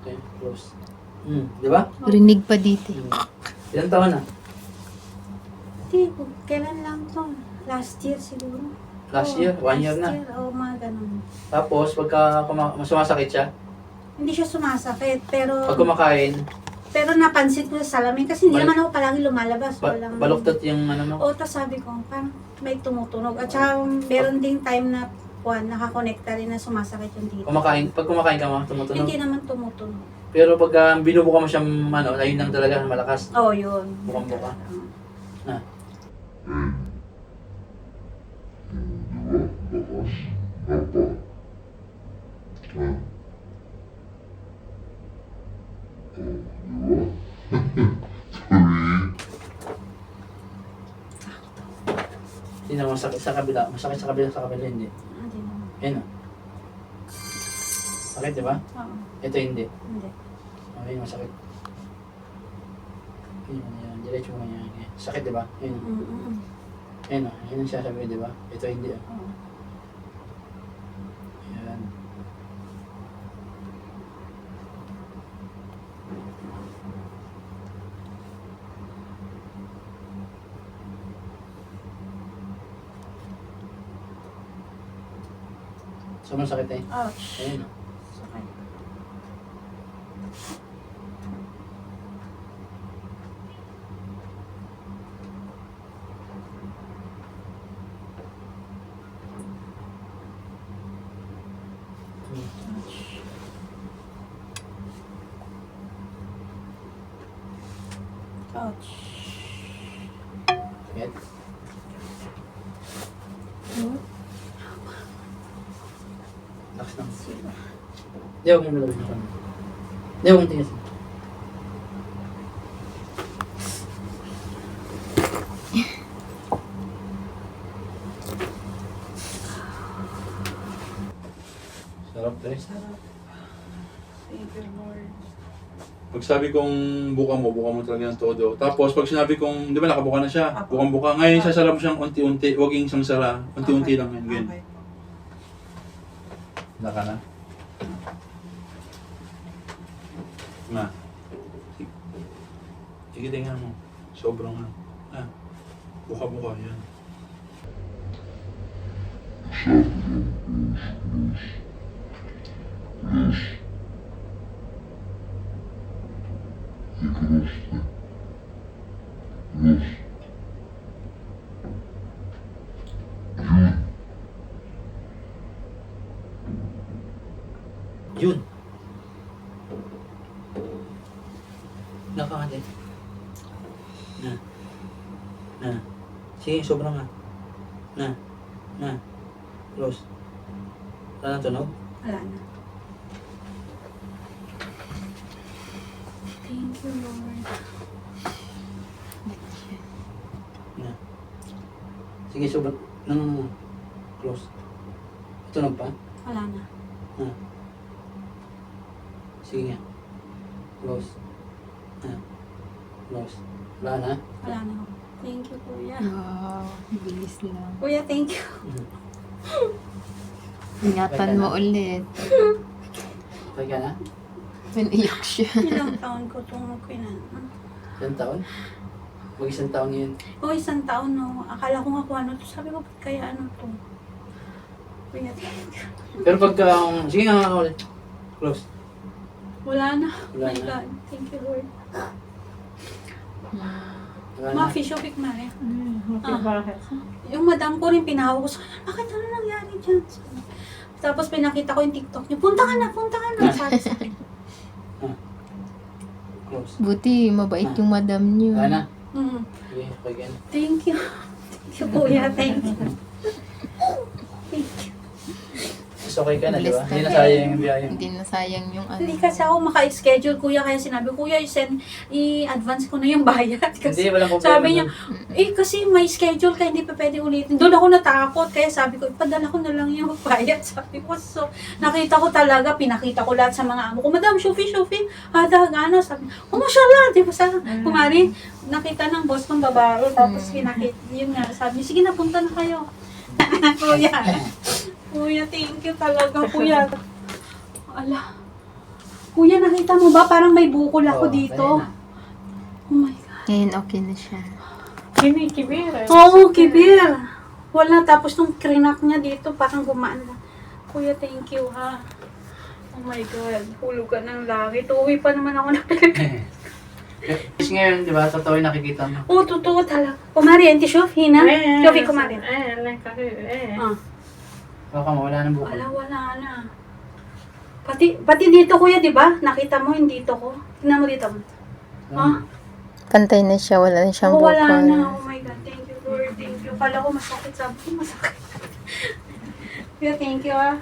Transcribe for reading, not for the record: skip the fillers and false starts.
Okay, close. Di ba? Rinig pa dito. Ilang taon na? Hindi, kailan lang to? Last year siguro. Last year? 1 year na. Last year, mga ganun. Tapos, pagka sumasakit siya, Hindi siya sumasakit, pero pag kumakain, napansin ko sa salamin kasi hindi Bal- naman ako palagi lumalabas. Walang, baluktot yung ano mo. Oo, tapos sabi ko, parang may tumutunog. At saka meron ding time na nakakonekta rin na sumasakit yung dito. Pag kumakain ka mo, tumutunog. Hindi naman tumutunog. Pero pag binubuka mo siyang ayun lang talaga, malakas. Oo, yun. Bukang-buka. Na. Hindi na masakit sa kabila. Masakit sa kabila hindi. Hindi naman. Ayun o. Sakit, di ba? Oo, Ito hindi. hindi. Ayun, masakit. Ayun, yan. Diretso mo yan. Sakit, di ba? Ayun. Mm-mm. Ayun o. Ayun ang sasabi, di ba? Ito hindi o. Oo. Ayan. So, masakit eh. Ouch. Ayun o. Sakit. Ouch. Sakit. Lakas lang. Hindi, huwag mong malabas na kami. Hindi, huwag mong tingin. Sarap, eh. Sarap. Thank you, Lord. Pag sabi kong buka mo talaga ng todo. Tapos pag sinabi kong, di ba nakabuka na siya? Apo. Bukang-buka. Ngayon sasara mo siyang unti-unti. Huwag yung isang sara. Unti-unti lang yan. Ganyan. Okay. Wala ka na. Na. Sige, tingnan mo. Sobrang na. Ah. Buka-buka. Yan. Yun. Nakakate. Na. Na. Sige, sobrang nga. Na. Na. Close. Wala na tunog? Wala na. Thank you, Lord. Na. Sige, sobrang. No. Close. Tunog pa? Wala na. Na. Sige nga. Close. Na. Close. Wala na? Wala na. Thank you, Kuya. Wow, bilis lang. Kuya, thank you. Ingatan mo ulit. Okay ka na? Maniyak siya. Ilang taon ko itong kainan. Ilang taon? Mag-isang taon yun. O, isang taon, no. Akala ko nga kung ano to. Sabi ko, ba't kaya ano to? Kuya, thank you. Pero pagka, sige nga ulit. Close. Wala na. Wala My na. God. Thank you, Lord. Wala na. Ma, fish pick mare. Bakit? Yung madam ko rin pinahawak ko sa kanya, bakit ano nangyari dyan? Tapos pinakita ko yung TikTok niya, punta ka na, sabi sa akin. Close. Buti, mabait yung madam niyo. Wala na. Mm. Sige, okay again. Thank you. Thank you, Kuya. Thank you. Thank you. Mas okay ka na, di ba? Blessed Hindi ka. na sayang yung biyahe mo. Hindi nasayang yung ano. Hindi kasi ako maka-schedule, Kuya, kaya sinabi, Kuya, i-advance ko na yung bayad. Hindi, Kasi walang problema. sabi niya, doon. kasi may schedule ka, hindi pa pwede ulitin. Doon ako natakot, kaya sabi ko, ipadala ko na lang yung bayad. Sabi ko, so, nakita ko talaga, pinakita ko lahat sa mga amo ko, Madam, Shufi, hada, gana. Sabi, mashallah, di ba sa kumari, nakita ng boss kong babae, tapos pinakita, yun nga, sabi, sige na, punta na kayo. Kuya, thank you talaga, Kuya. Ala, Kuya, nakita mo ba? Parang may bukol ako Oo, dito. kaya na. Oh my God. Ngayon, okay na siya. Kinikibira. Oo, kibir. Wala, tapos nung krinak niya dito, parang gumaan na. Kuya, thank you ha. Oh my God, hulog ka ng langit. Uwi pa naman ako na Pilipinas. Kasi ngayon, di ba, totoo yung nakikita mo. Oo, totoo talaga. Kumari, auntie Shuf, hina? Shofi, kumari. Ah, Baka mawala ng bukol. wala na. Pati dito, kuya, di ba? Nakita mo yung dito ko. Tingnan mo dito. Ha? Pantay na siya, wala na siyang Oo, wala bukol. na. Oh my God, thank you, Lord. Thank you. Kala ko masakit. Sabi ko, masakit. Kuya, thank you ah.